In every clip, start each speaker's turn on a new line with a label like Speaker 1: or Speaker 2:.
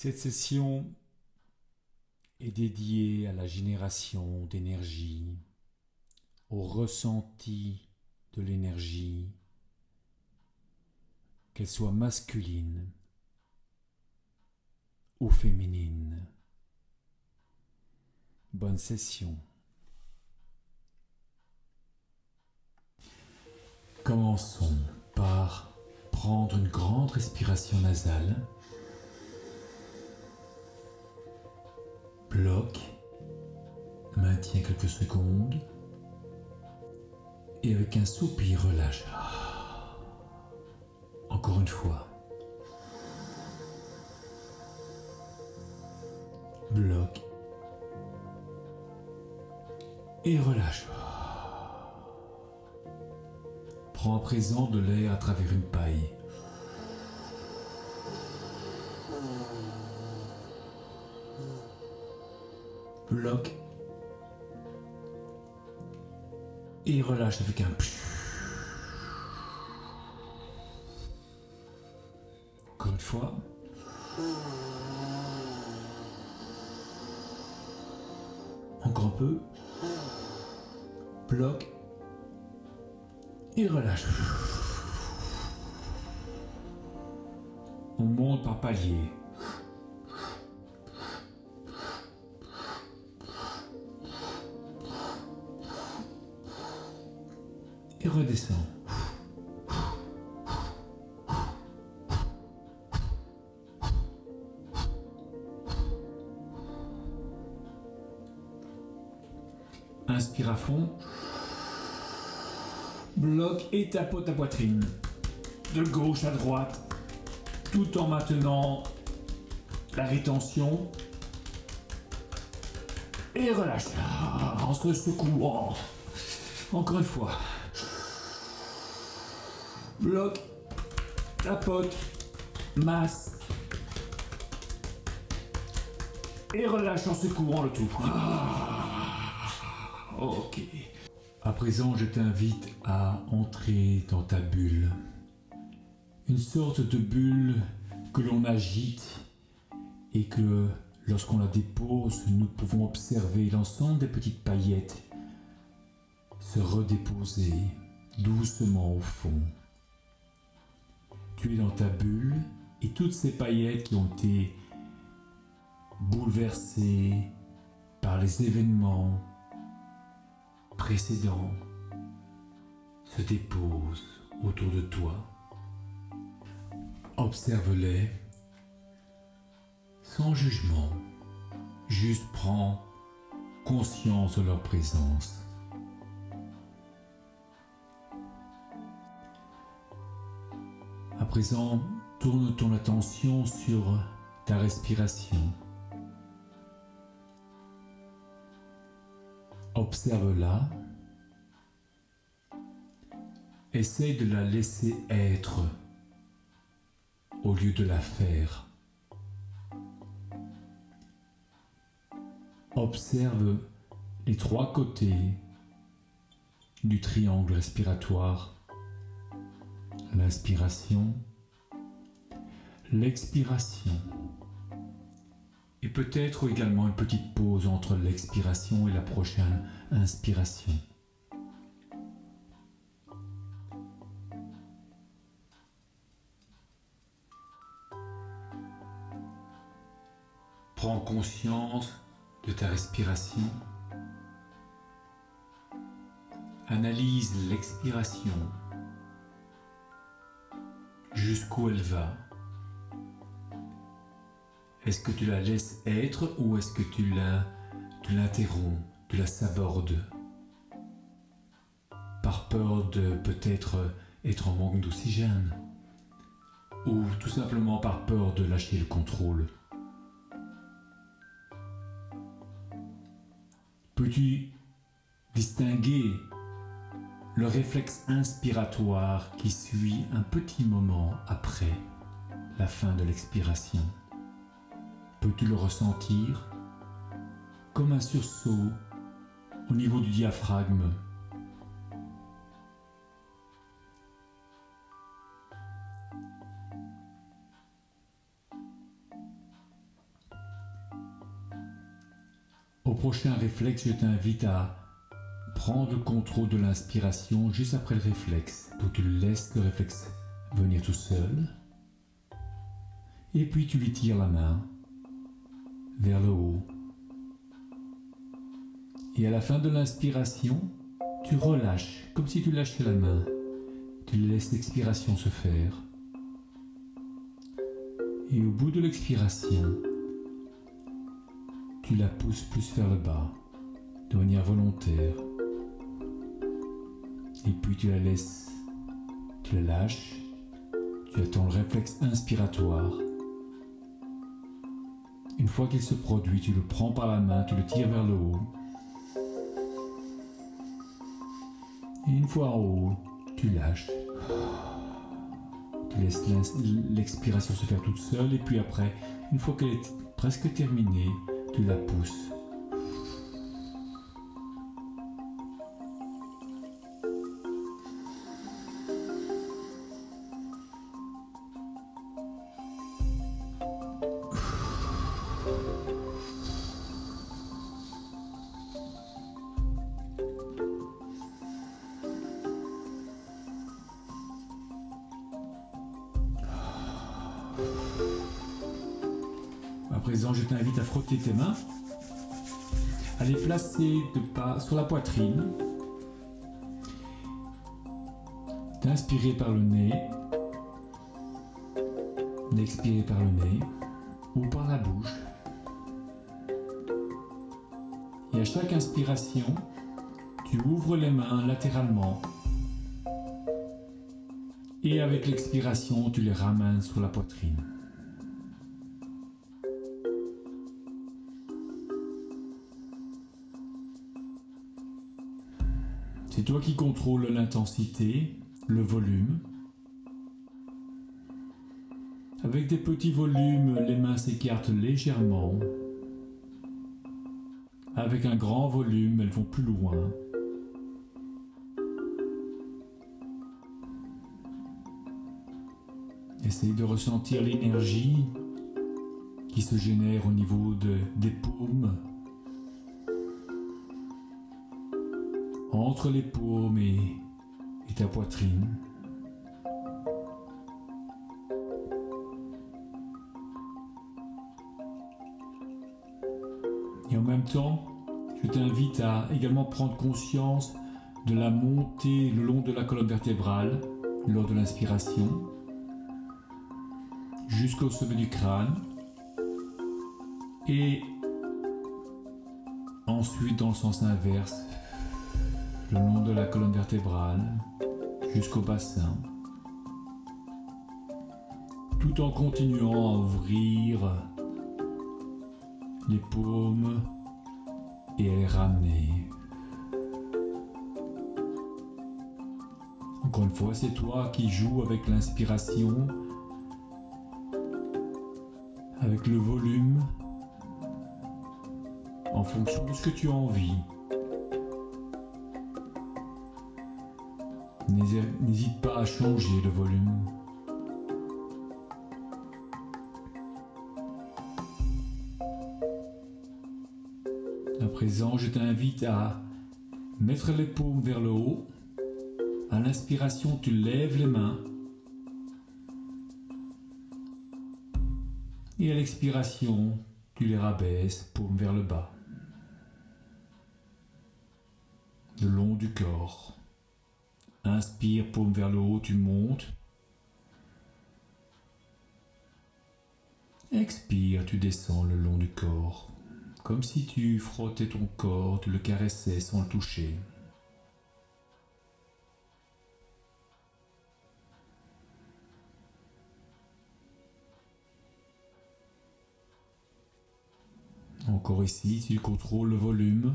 Speaker 1: Cette session est dédiée à la génération d'énergie, au ressenti de l'énergie, qu'elle soit masculine ou féminine. Bonne session. Commençons par prendre une grande respiration nasale. Bloque, maintiens quelques secondes et avec un soupir relâche. Encore une fois. Bloque et relâche. Prends à présent de l'air à travers une paille. Bloque et relâche avec un encore une fois. Encore un peu. Bloque et relâche. On monte par palier. Et redescend. Inspire à fond. Bloque et tapote ta poitrine. De gauche à droite. Tout en maintenant la rétention. Et relâche. En se secouant. Encore une fois. Bloque, tapote, masse et relâche en secouant le tout. Ok. À présent, je t'invite à entrer dans ta bulle. Une sorte de bulle que l'on agite et que lorsqu'on la dépose, nous pouvons observer l'ensemble des petites paillettes se redéposer doucement au fond. Tu es dans ta bulle et toutes ces paillettes qui ont été bouleversées par les événements précédents se déposent autour de toi. Observe-les sans jugement, juste prends conscience de leur présence. À présent, tourne ton attention sur ta respiration. Observe-la. Essaye de la laisser être au lieu de la faire. Observe les trois côtés du triangle respiratoire. L'inspiration, l'expiration et peut-être également une petite pause entre l'expiration et la prochaine inspiration. Prends conscience de ta respiration. Analyse l'expiration. Jusqu'où elle va? Est-ce que tu la laisses être ou est-ce que tu l'interromps, tu la sabordes? Par peur de peut-être être en manque d'oxygène ou tout simplement par peur de lâcher le contrôle. Peux-tu distinguer le réflexe inspiratoire qui suit un petit moment après la fin de l'expiration? Peux-tu le ressentir comme un sursaut au niveau du diaphragme? prochain réflexe, je t'invite à prendre le contrôle de l'inspiration juste après le réflexe. Donc tu laisses le réflexe venir tout seul. Et puis tu lui tires la main vers le haut. Et à la fin de l'inspiration, tu relâches, comme si tu lâchais la main. Tu laisses l'expiration se faire. Et au bout de l'expiration, tu la pousses plus vers le bas, de manière volontaire. Et puis tu la laisses, tu la lâches, tu attends le réflexe inspiratoire. Une fois qu'il se produit, tu le prends par la main, tu le tires vers le haut. Et une fois en haut, tu lâches. Tu laisses l'expiration se faire toute seule et puis après, une fois qu'elle est presque terminée, tu la pousses. À présent, je t'invite à frotter tes mains, à les placer de pas sur la poitrine, d'inspirer par le nez, d'expirer par le nez ou par la bouche. Et à chaque inspiration, tu ouvres les mains latéralement et avec l'expiration, tu les ramènes sur la poitrine. C'est toi qui contrôles l'intensité, le volume. Avec des petits volumes, les mains s'écartent légèrement. Avec un grand volume, elles vont plus loin. Essaye de ressentir l'énergie qui se génère au niveau des paumes, entre les paumes et ta poitrine. Et en même temps, je t'invite à également prendre conscience de la montée le long de la colonne vertébrale lors de l'inspiration, jusqu'au sommet du crâne, et ensuite dans le sens inverse, le long de la colonne vertébrale, jusqu'au bassin, tout en continuant à ouvrir les paumes et à les ramener. Encore une fois, c'est toi qui joues avec l'inspiration, avec le volume, en fonction de ce que tu as envie. N'hésite pas à changer le volume. À présent, je t'invite à mettre les paumes vers le haut. À l'inspiration, tu lèves les mains. Et à l'expiration, tu les rabaisses, paumes vers le bas. Le long du corps. Inspire, paume vers le haut, tu montes. Expire, tu descends le long du corps. Comme si tu frottais ton corps, tu le caressais sans le toucher. Encore ici, tu contrôles le volume.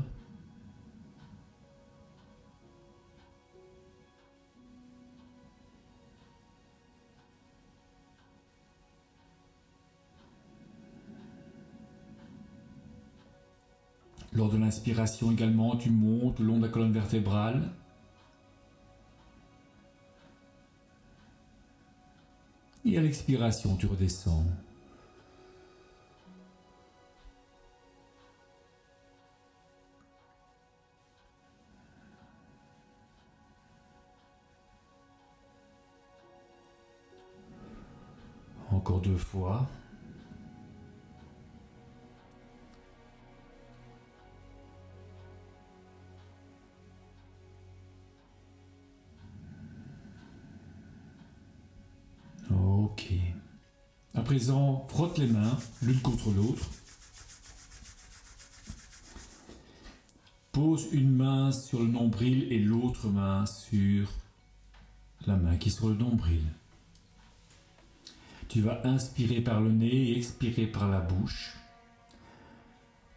Speaker 1: Lors de l'inspiration également, tu montes le long de la colonne vertébrale. Et à l'expiration, tu redescends. Encore 2 fois. Ok. À présent, frotte les mains l'une contre l'autre. Pose une main sur le nombril et l'autre main sur la main qui est sur le nombril. Tu vas inspirer par le nez et expirer par la bouche.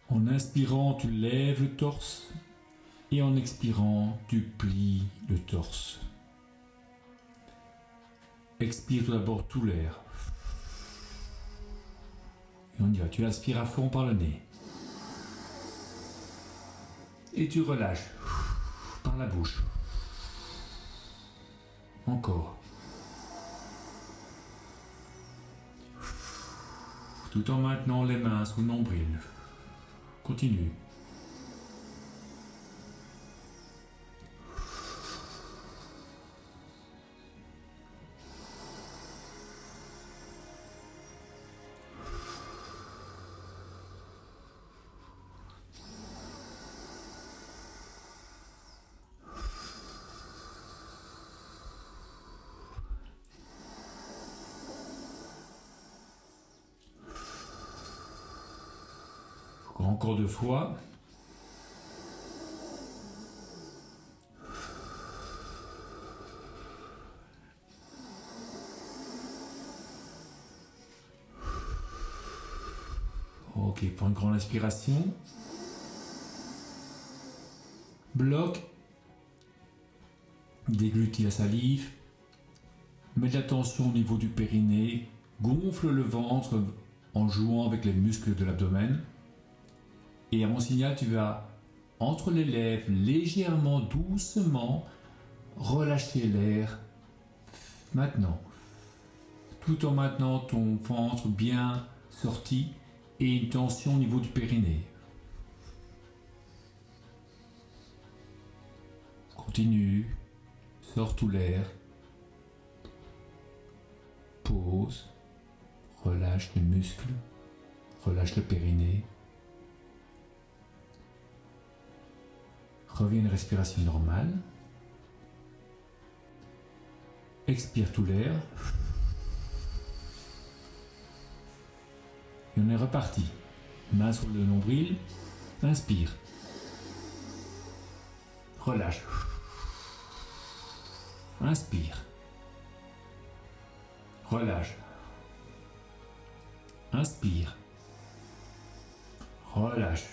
Speaker 1: En inspirant, tu lèves le torse et en expirant, tu plies le torse. Expire tout d'abord tout l'air. Et on y va. Tu inspires à fond par le nez. Et tu relâches par la bouche. Encore. Tout en maintenant les mains sous le nombril. Continue. Encore 2 fois. Ok, prends une grande inspiration. Bloque. Déglutis la salive. Mets de la tension au niveau du périnée. Gonfle le ventre en jouant avec les muscles de l'abdomen. Et à mon signal, tu vas, entre les lèvres, légèrement, doucement, relâcher l'air. Maintenant. Tout en maintenant ton ventre bien sorti et une tension au niveau du périnée. Continue. Sors tout l'air. Pause. Relâche les muscles. Relâche le périnée. Reviens à une respiration normale. Expire tout l'air. Et on est reparti. Main sur le nombril. Inspire. Relâche. Inspire. Relâche. Inspire. Relâche.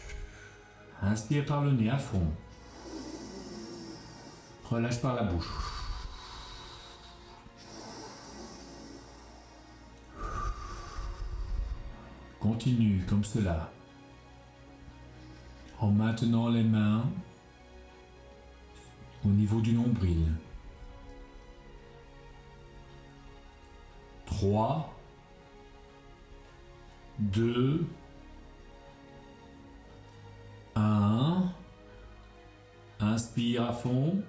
Speaker 1: Inspire par le nez à fond. Relâche par la bouche. Continue comme cela. En maintenant les mains au niveau du nombril. 3, 2, 1. Inspire à fond.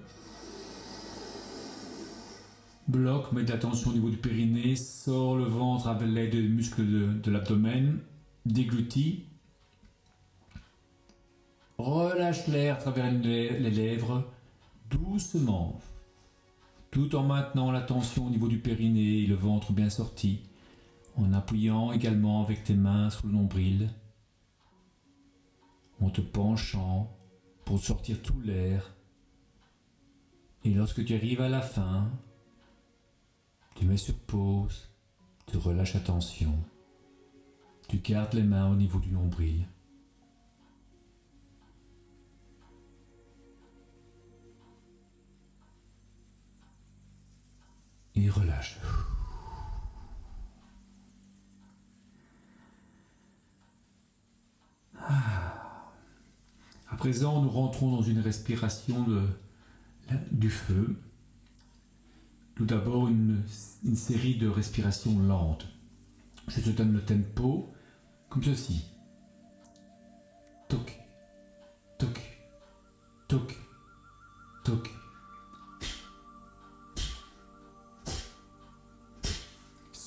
Speaker 1: Bloque, mets de la tension au niveau du périnée, sors le ventre avec l'aide des muscles de l'abdomen, déglutis. Relâche l'air à travers les lèvres, doucement, tout en maintenant la tension au niveau du périnée et le ventre bien sorti, en appuyant également avec tes mains sur le nombril, en te penchant pour sortir tout l'air. Et lorsque tu arrives à la fin, tu mets sur pause, tu relâches la tension, tu gardes les mains au niveau du nombril. Et relâche. À présent, nous rentrons dans une respiration du feu. Tout d'abord, une série de respirations lentes. Je te donne le tempo comme ceci. Toc, toc, toc, toc.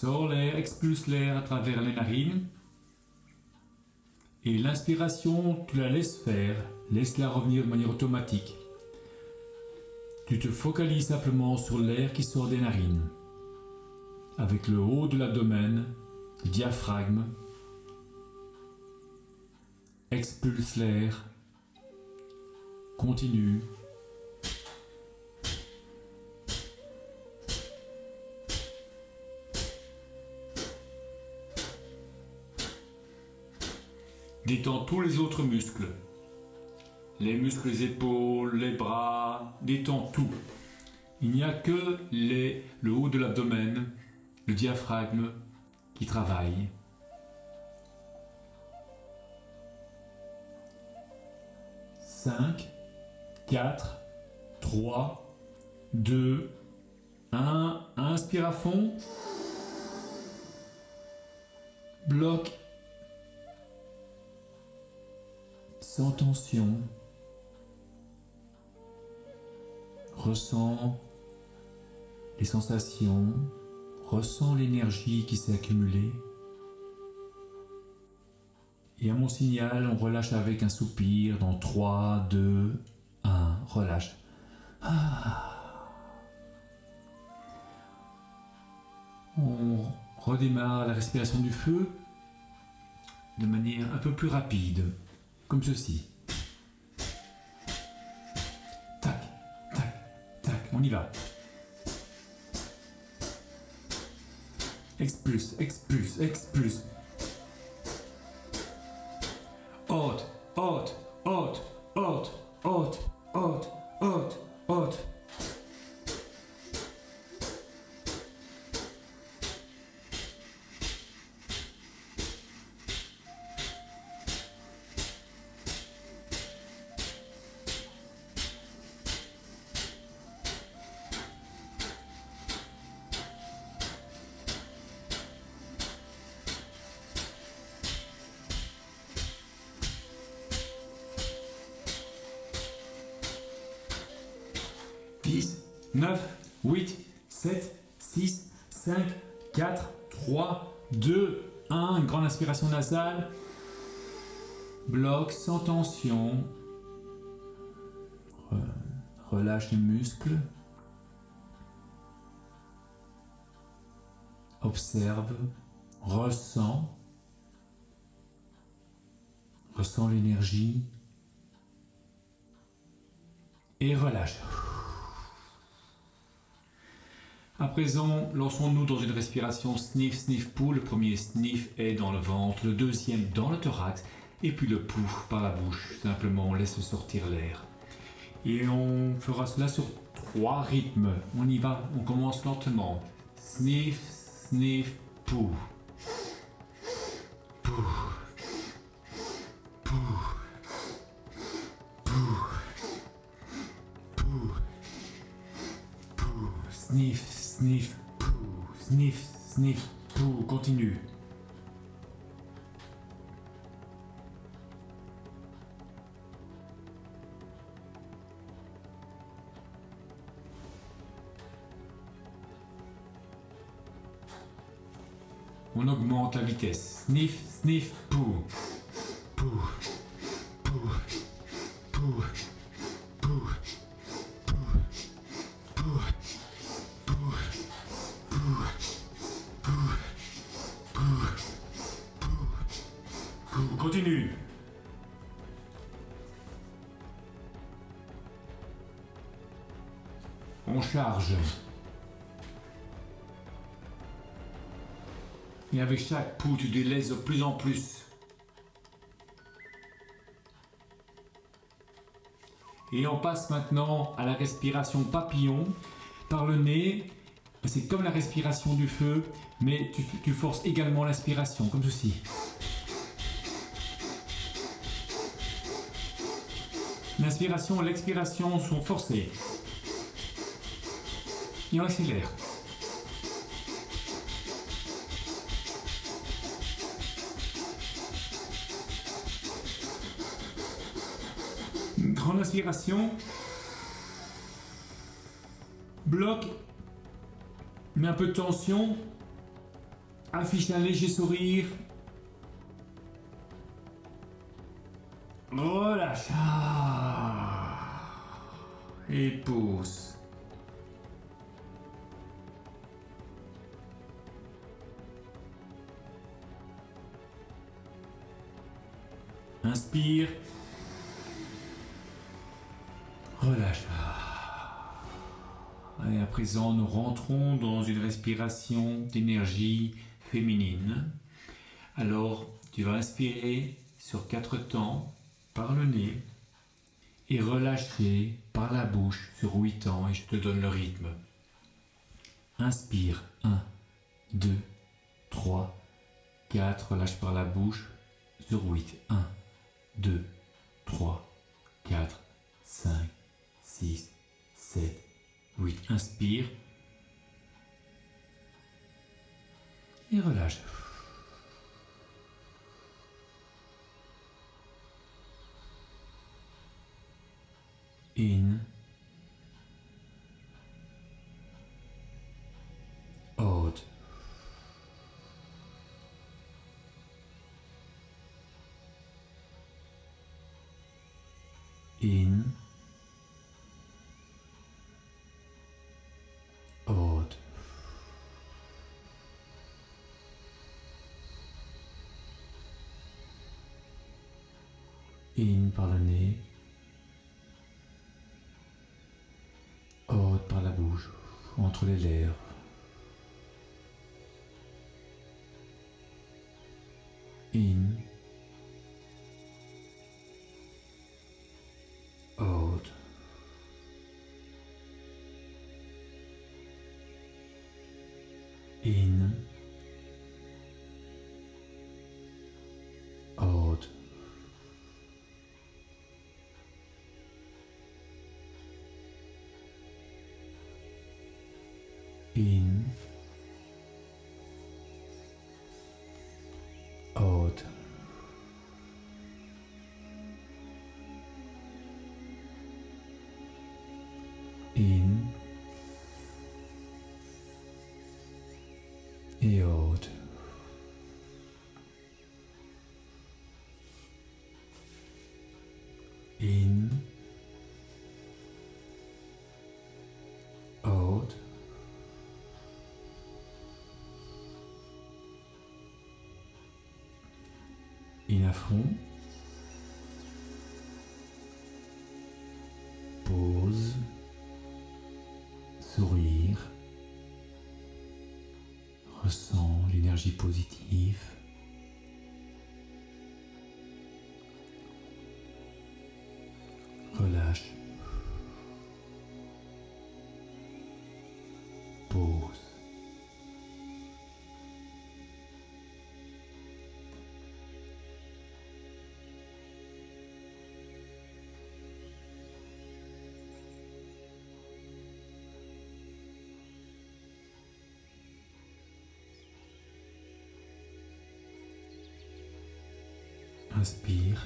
Speaker 1: Sors l'air, expulse l'air à travers les narines. Et l'inspiration, tu la laisses faire, laisse-la revenir de manière automatique. Tu te focalises simplement sur l'air qui sort des narines, avec le haut de l'abdomen, le diaphragme. Expulse l'air, continue. Détends tous les autres muscles. Les muscles des épaules, les bras, détends tout. Il n'y a que le haut de l'abdomen, le diaphragme qui travaille. Cinq, 4, 3, 2, 1. Inspire à fond. Bloque. Sans tension. Ressens les sensations, ressens l'énergie qui s'est accumulée. Et à mon signal, on relâche avec un soupir dans 3, 2, 1. Relâche. On redémarre la respiration du feu de manière un peu plus rapide, comme ceci. Tac, tac, tac, on y va. Expulse, expulse, expulse. Haute, haute, haute, haute, haute, haute, haute, haute. Dix, 9, 8, 7, 6, 5, 4, 3, 2, 1. Une grande inspiration nasale. Bloque sans tension. Relâche les muscles. Observe. Ressens. Ressens l'énergie. Et relâche. À présent, lançons-nous dans une respiration sniff, sniff, pou. Le premier sniff est dans le ventre, le deuxième dans le thorax, et puis le pou par la bouche. Simplement, on laisse sortir l'air. Et on fera cela sur 3 rythmes. On y va, on commence lentement. Sniff, sniff, pou. Pou. Pou. Pou. Pou. Pou. Sniff. Sniff, pou, sniff, sniff, pou, continue. On augmente la vitesse. Sniff, sniff, pou, pou, pou, pou, pou, pou, pou. Continue. On charge. Et avec chaque pou, tu délaisses de plus en plus. Et on passe maintenant à la respiration papillon par le nez. C'est comme la respiration du feu, mais tu forces également l'inspiration, comme ceci. L'inspiration et l'expiration sont forcées. Et on accélère. Une grande inspiration. Bloc. Mets un peu de tension. Affiche un léger sourire. Relâche. Et pousse. Inspire. Relâche. Et à présent, nous rentrons dans une respiration d'énergie féminine. Alors, tu vas inspirer sur 4 temps par le nez et relâcher par la bouche sur 8 temps et je te donne le rythme. Inspire 1, 2, 3, 4, relâche par la bouche sur 8. 1, 2, 3, 4, 5, 6, 7, 8. Inspire et relâche. In, out. In, out. In par le nez, out par la bouche, entre les lèvres. In, out. In, out. In, out. In et out. In, out. In à fond. Pause. Sourire. Ressens l'énergie positive. Relâche. Pause. Inspire.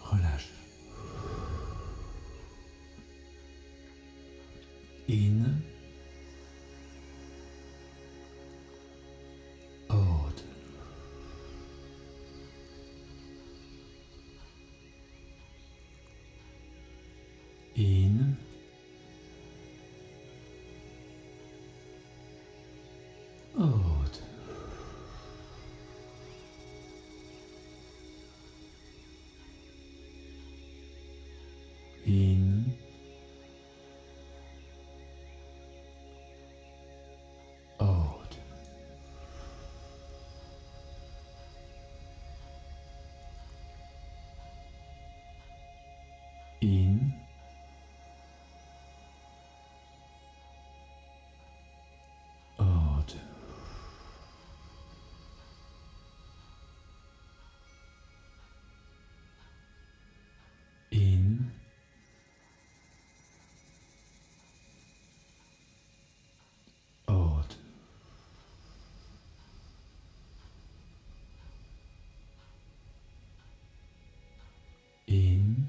Speaker 1: Relâche. In. Out. In. Out. In. Out. In. Out. In. Out. In.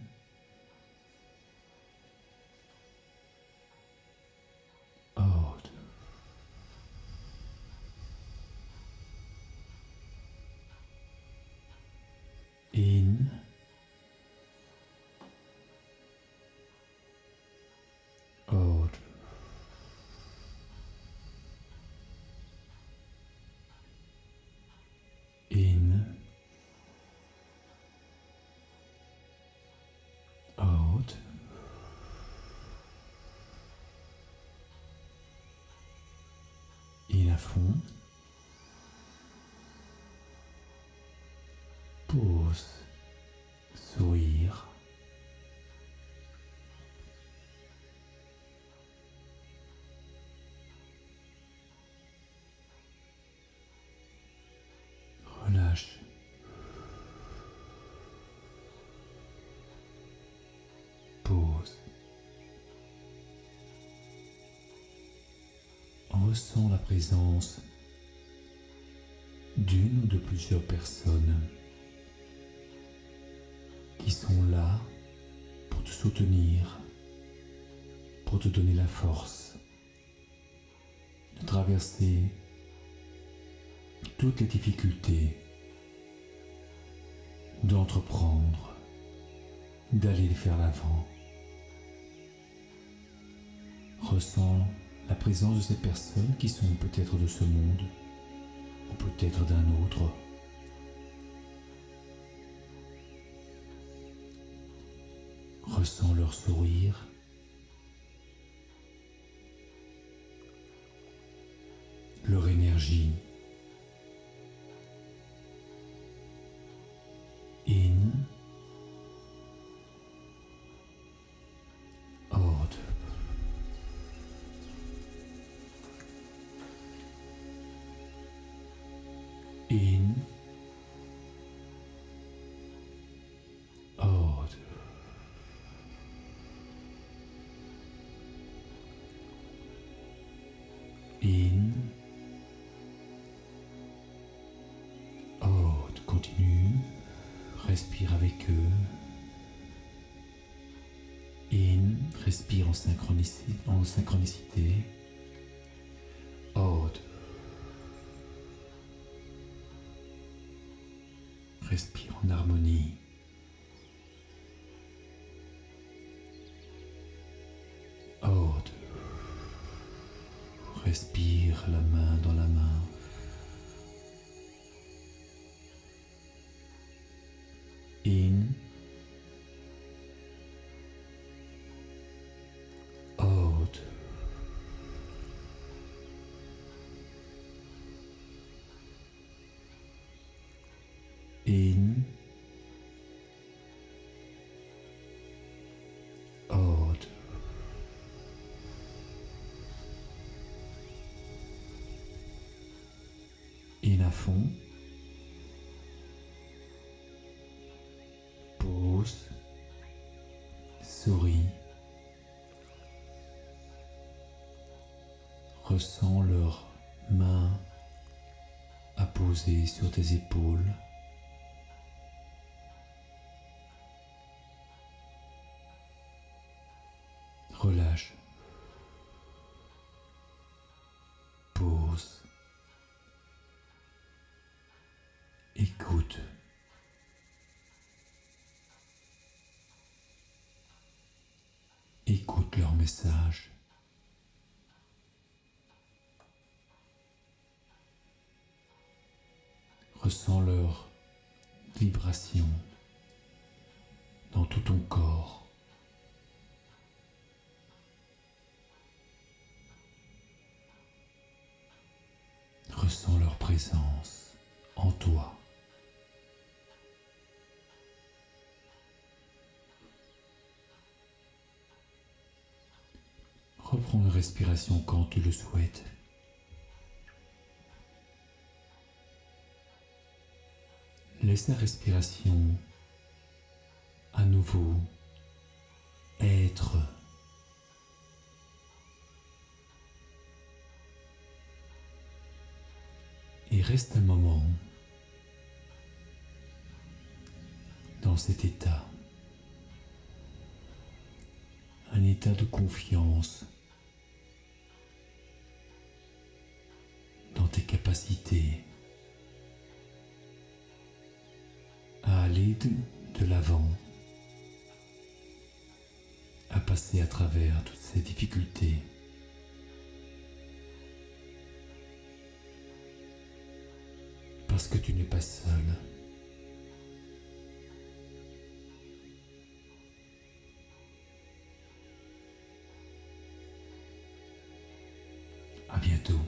Speaker 1: à fond. Pause. Sourire. Relâche. Pause. Ressens la présence d'une ou de plusieurs personnes qui sont là pour te soutenir, pour te donner la force de traverser toutes les difficultés, d'entreprendre, d'aller vers l'avant. Ressens la présence de ces personnes qui sont peut-être de ce monde ou peut-être d'un autre. Ressens leur sourire. Leur énergie. In. Out. In. Out. In. Out. Continue. Respire avec eux. In. Respire en synchronicité. Out. Respire en harmonie. Out. Respire la main dans la main. In. Out. In. Out. In à fond. Pause. Souris. Ressens leurs mains apposées sur tes épaules. Relâche. Pause. Écoute. Écoute leur message. Ressens leur vibration dans tout ton corps. Ressens leur présence en toi. Reprends une respiration quand tu le souhaites. Laisse la respiration à nouveau être. Et reste un moment dans cet état. Un état de confiance dans tes capacités à aller de l'avant, à passer à travers toutes ces difficultés. Parce que tu n'es pas seul. À bientôt.